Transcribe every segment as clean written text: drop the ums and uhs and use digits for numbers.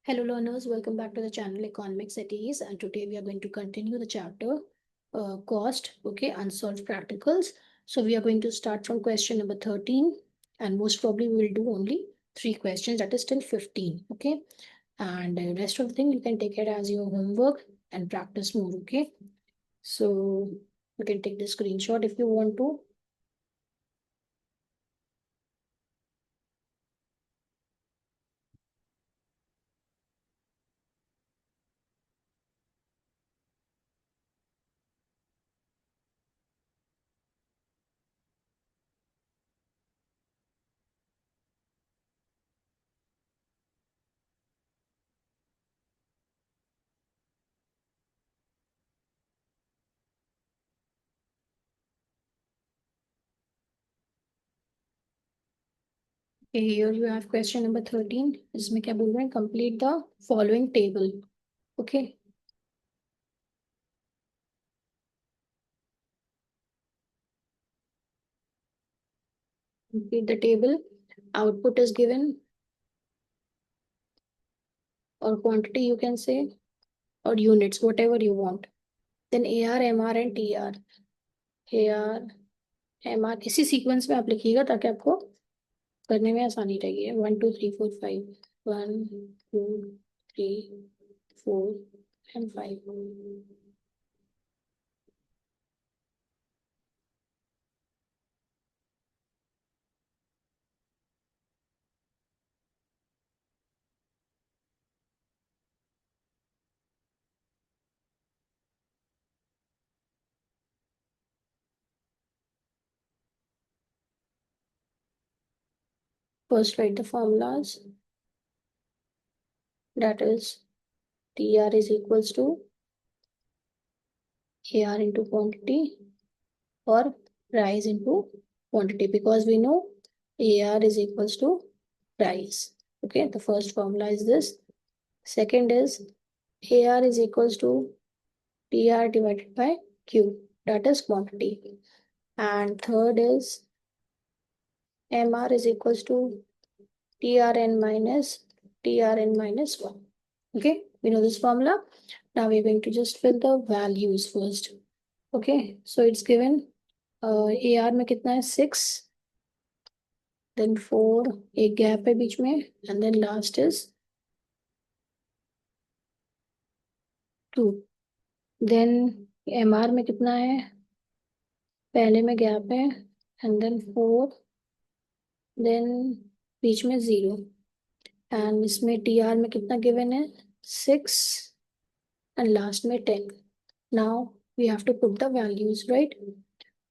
Hello learners, welcome back to the channel Economics at Ease, and today we are going to continue the chapter cost, okay, unsolved practicals. So we are going to start from question number 13, and most probably we will do only 3 questions, that is till 15, okay? And the rest of the thing you can take it as your homework and practice more, okay? So you can take the screenshot if you want to. Okay, here you have question number 13. इसमें क्या बोल रहे हैं? Complete the following table. Okay. Complete the table. Output is given, or quantity you can say, or units, whatever you want. Then AR, MR and TR. AR, MR इसी sequence में आप लिखिएगा ताकि आपको करने में आसानी रहेगी. 1 2 3 4 5. 1 2 3 4 and 5. First write the formulas. That is TR is equals to AR into quantity or price into quantity, because we know AR is equals to price. Okay, the first formula is this. Second is AR is equals to TR divided by Q, that is quantity. And third is MR is equals to TRN minus 1. Okay, we know this formula. Now we're going to just fill the values first. Okay, so it's given AR में कितना है 6, then 4, एक gap है बीच में, and then last is 2. Then MR में कितना है, पहले में gap है, and then 4, then बीच में 0, and इसमें TR में कितना given है 6 and last में 10. Now we have to put the values, right?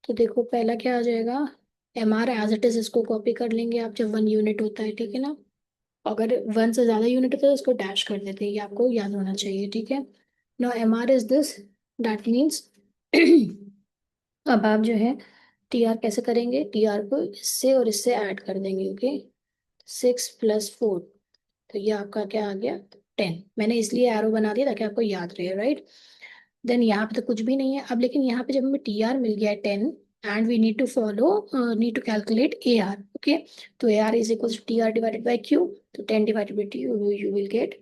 तो देखो पहला क्या आ जाएगा, MR एज इट इज इसको कॉपी कर लेंगे आप, जब 1 यूनिट होता है, ठीक है ना. अगर 1 से ज्यादा यूनिट होता है तो इसको डैश कर देते हैं, ये आपको याद होना चाहिए, ठीक है. Now MR is this, that means अब आप जो है TR कैसे करेंगे, TR को इससे और इससे ऐड कर देंगे. ओके, 6 + 4, तो ये आपका क्या आ गया 10. मैंने इसलिए एरो बना दिया ताकि आपको याद रहे, राइट. देन यहाँ पे तो कुछ भी नहीं है अब, लेकिन यहाँ पे जब हमें TR मिल गया है 10, and we need to calculate AR. Okay, तो AR is equal to TR divided by Q, तो 10 divided by Q you will get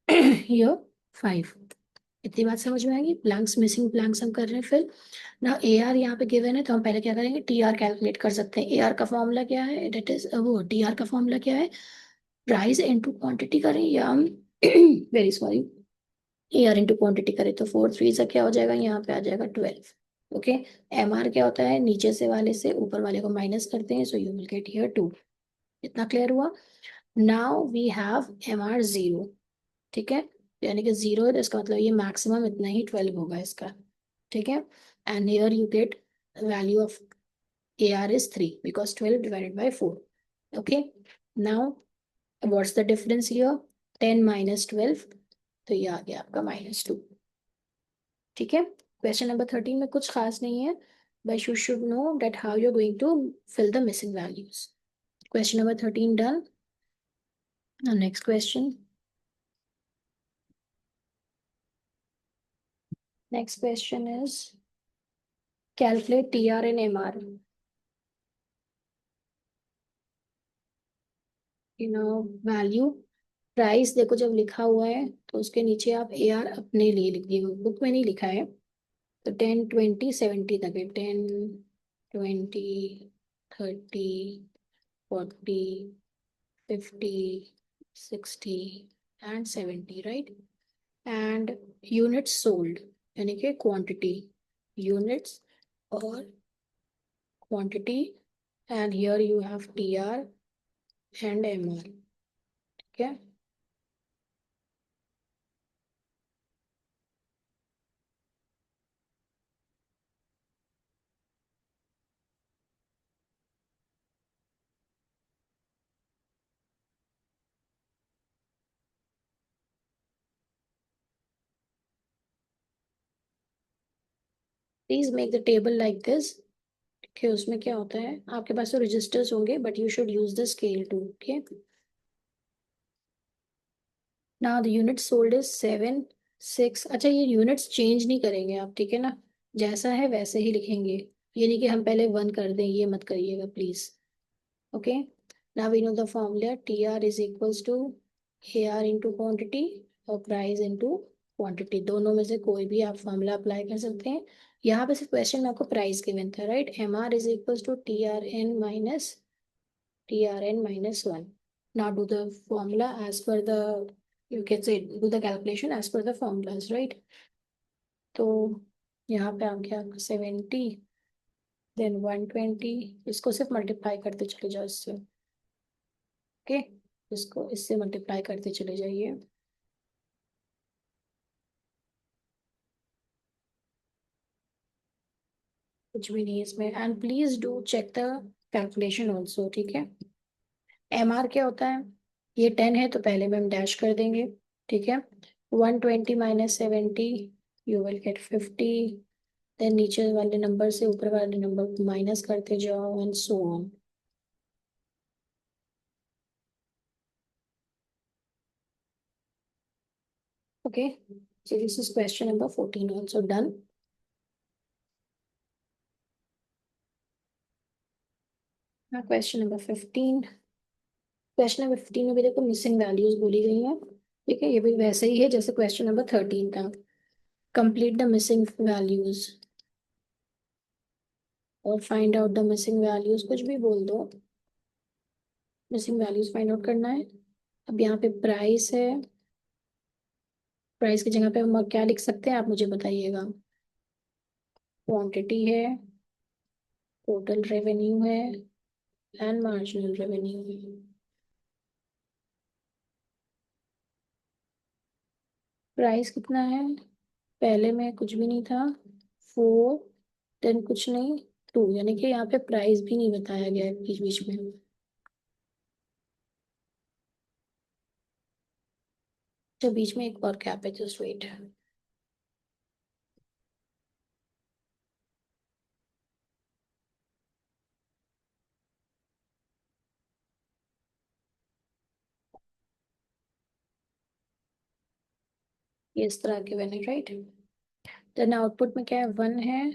here 5. इतनी बात समझ में आएगी. ब्लैंक्स मिसिंग ब्लैंक्स हम कर रहे हैं. फिर ना AR यहाँ पे गिवन है, तो हम पहले क्या करेंगे, TR कैलकुलेट कर सकते हैं. AR का फॉर्मूला क्या है, डेट इज वो TR का फॉर्मूला क्या है, प्राइस इनटू क्वांटिटी करें, या हम very sorry AR into quantity करें, तो 4 3 से क्या हो जाएगा, यहाँ पे आ जाएगा 12. ओके, MR क्या होता है, नीचे से वाले से ऊपर वाले को माइनस करते हैं, so you will get here 2. इतना क्लियर हुआ. नाउ वी हैव MR 0, ठीक है, यानी कि 0 है, तो इसका मतलब ये मैक्सिमम इतना ही 12 होगा इसका, ठीक है. And here you get value of AR is 3 because 12 divided by 4. Okay, now what's the difference here, 10 minus 12, तो ये आ गया आपका -2. ठीक है, क्वेश्चन नंबर 13 में कुछ खास नहीं है, but you should know that how you are going to fill the missing values. Question number 13 done. Next question. Next question is calculate TR and MR. You know value price देखो जब लिखा हुआ है तो उसके नीचे आप ए आर अपने लिए लिख दिए, बुक में नहीं लिखा है। तो 10, 20, 70 तक है। 10, 20, 30, 40, 50, 60 and 70, right. And units sold, यानी कि क्वांटिटी, यूनिट्स और quantity. And here you have T R and M R, ठीक है। Please make the table like this. कि उसमें क्या होता है, आपके पास तो रजिस्टर्स होंगे but you should use the scale too, okay. Now the unit sold is 7, 6। अच्छा, ये यूनिट्स चेंज नहीं करेंगे आप, ठीक है ना, जैसा है वैसे ही लिखेंगे। ये नहीं कि हम पहले 1 कर दें, ये मत करिएगा please, okay. Now we know the formula, T R is equals to A R into quantity और प्राइस इंटू क्वान्टिटी। दोनों में से कोई भी आप फॉर्मूला अप्लाई कर सकते हैं। यहाँ पे सिर्फ क्वेश्चन में आपको प्राइस गिवन था, right. M R is equals to TRN minus 1. Now do the formula as per the, you can say do the calculation as per the formulas, right? तो यहाँ पे आ गया 70, देन 120। इसको सिर्फ मल्टीप्लाई करते चले जाओ इससे, ओके। इसको इससे मल्टीप्लाई करते चले जाइए। कुछ भी नहीं है इसमें। And please do check the calculation also, ठीक है। एम आर क्या होता है, ये 10 है तो पहले में हम डैश कर देंगे, ठीक है। 120 - 70, यू विल गेट 50। देन नीचे वाले नंबर से ऊपर वाले नंबर को माइनस करते जाओ and so on, okay. So this is question number 14 also done. Question number 15। Question number 15 में भी देखो मिसिंग वैल्यूज बोली गई हैं, ठीक है। ये भी वैसे ही है जैसे क्वेश्चन नंबर 13 था। कंप्लीट द मिसिंग वैल्यूज और find out the missing values, कुछ भी बोल दो। मिसिंग वैल्यूज फाइंड आउट करना है। अब यहाँ पे प्राइस है, प्राइस की जगह पे हम क्या लिख सकते हैं आप मुझे बताइएगा। क्वांटिटी है, टोटल रेवेन्यू है एंड मार्जिनल रेवेन्यू है। प्राइस कितना है, पहले में कुछ भी नहीं था, 4, देन कुछ नहीं, 2, यानी कि यहाँ पे प्राइस भी नहीं बताया गया है बीच बीच में। अच्छा, बीच में एक और गैप है, जस्ट वेट। ये इस तरह के बने, राइट। देन आउटपुट में क्या है, 1 है,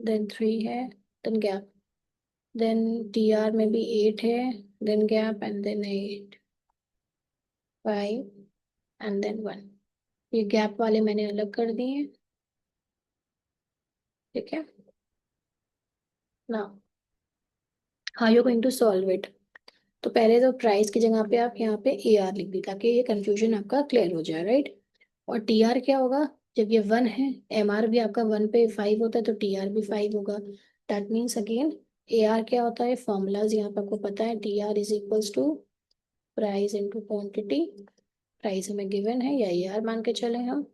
देन 3 है, then gap. Then T R में भी 8 है, then gap and then 8, 5 and then 1। ये गैप वाले मैंने अलग कर दिए, ठीक है ना। How you going to solve it. तो पहले तो प्राइस की जगह पे आप यहाँ पे ए आर लिख दी ताकि ये कंफ्यूजन आपका क्लियर हो जाए, राइट। और टी आर क्या होगा, जब ये 1 है, एम आर भी आपका 1 पे 5 होता है तो टी आर भी 5 होगा। That means again A R क्या होता है, फॉर्मूलाज यहाँ पे आपको पता है। T R is equals to price into quantity. Price हमें गिवन है या ए आर मान के चले हम।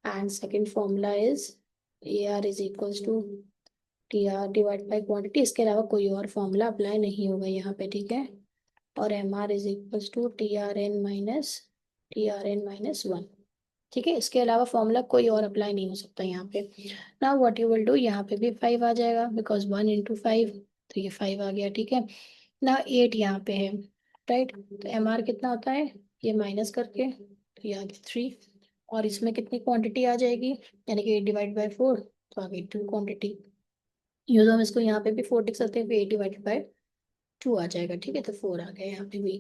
And second formula is A R is equals to T R divide by quantity. इसके अलावा कोई और फॉर्मूला अप्लाई नहीं होगा यहाँ पे, ठीक है। और M R is equals to T R N minus 1, ठीक है। इसके अलावा फॉर्मूला कोई और अप्लाई नहीं हो सकता यहाँ पे। ना व्हाट यू विल डू, यहाँ पे भी 5 आ जाएगा बिकॉज 1 × 5, तो ये 5 आ गया, ठीक है ना। 8 यहाँ पे है, राइट। तो एम आर कितना होता है, ये माइनस करके तो ये आ गया 3। और इसमें कितनी क्वांटिटी आ जाएगी, यानी कि 8 / 4, तो आ गई 2 क्वांटिटी। यूँ तो हम इसको यहाँ पे भी 4 लिख सकते हैं, 8 / 2 आ जाएगा, ठीक है। तो 4 आ गया यहाँ पे भी।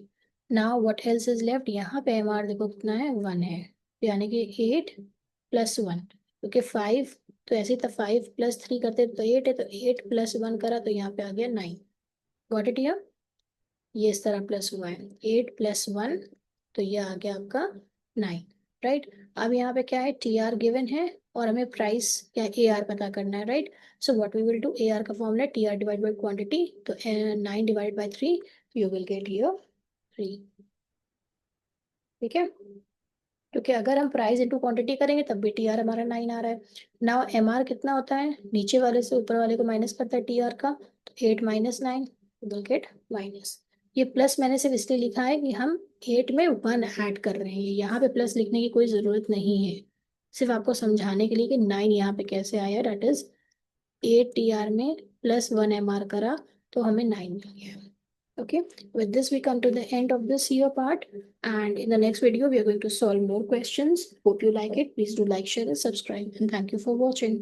Now what else is left, यहाँ पे एम आर देखो कितना है, 1 है, यानी कि 8 + 1, क्योंकि 5, तो ऐसे ही था, 5 + 3 करते तो 8 है, तो 8 + 1 करा तो यहाँ पे आ गया 9। Got it? ये इस तरह प्लस हुआ है, 8 + 1, तो ये आ गया आपका 9। राइट, अब यहाँ पे क्या है, टी आर गिवन है और हमें प्राइस या ए आर पता करना है। Right, so what we will do, A R का formula T R divide by quantity, तो 9 divide by 3, you will get here 3। ठीक है, क्योंकि अगर हम प्राइस इंटू क्वांटिटी करेंगे तब भी टी आर हमारा 9 आ रहा है। नाउ एम आर कितना होता है, नीचे वाले से ऊपर वाले को माइनस करता है टी आर का, तो 8 - 9 विल गेट माइनस। ये प्लस मैंने सिर्फ इसलिए लिखा है कि हम 8 में 1 ऐड कर रहे हैं, यहाँ पे प्लस लिखने की कोई ज़रूरत नहीं है, सिर्फ आपको समझाने के लिए कि 9 यहाँ पे कैसे आया। डेट इज 8 टी आर में +1 एम आर करा तो हमें 9 मिल गया। Okay, with this we come to the end of this year part, and in the next video we are going to solve more questions. Hope you like it. Please do like, share and subscribe, and thank you for watching.